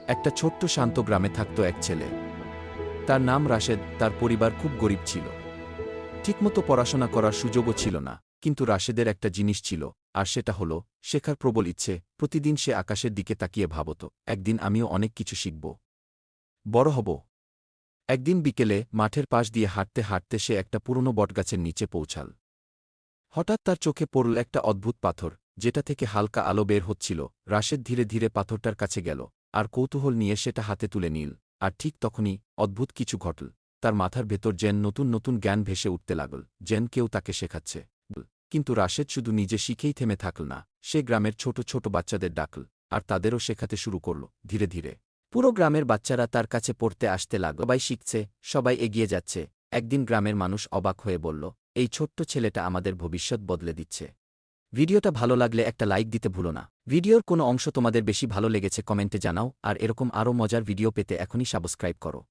একটা ছোট্ট শান্ত গ্রামে থাকত এক ছেলে। তার নাম রাশেদ। তার পরিবার খুব গরিব ছিল। ঠিকমতো পড়াশোনা করার সুযোগও ছিল না। কিন্তু রাশেদের একটা জিনিস ছিল, আর সেটা হলো শেখার প্রবল ইচ্ছে। প্রতিদিন সে আকাশের দিকে তাকিয়ে ভাবত, একদিন আমিও অনেক কিছু শিখব, বড় হব। একদিন বিকেলে মাঠের পাশ দিয়ে হাঁটতে হাঁটতে সে একটা পুরনো বটগাছের নিচে পৌঁছাল। হঠাৎ তার চোখে পড়ল একটা অদ্ভুত পাথর, যেটা থেকে হালকা আলো বের হচ্ছিল। রাশেদ ধীরে ধীরে পাথরটার কাছে গেল, আর কৌতূহল নিয়ে সেটা হাতে তুলে নিল। আর ঠিক তখনই অদ্ভুত কিছু ঘটল। তার মাথার ভেতর যেন নতুন নতুন জ্ঞান ভেসে উঠতে লাগল, যেন কেউ তাকে শেখাচ্ছে। কিন্তু রাশেদ শুধু নিজে শিখেই থেমে থাকল না। সে গ্রামের ছোট ছোট বাচ্চাদের ডাকল, আর তাদেরও শেখাতে শুরু করল। ধীরে ধীরে পুরো গ্রামের বাচ্চারা তার কাছে পড়তে আসতে লাগল। সবাই শিখছে, সবাই এগিয়ে যাচ্ছে। একদিন গ্রামের মানুষ অবাক হয়ে বলল, এই ছোট্ট ছেলেটা আমাদের ভবিষ্যৎ বদলে দিচ্ছে। ভিডিওটা ভালো লাগলে একটা লাইক দিতে ভুলো না। ভিডিওর কোনো অংশ তোমাদের বেশি ভালো লেগেছে কমেন্টে জানাও, আর এরকম আরও মজার ভিডিও পেতে এখনই সাবস্ক্রাইব করো।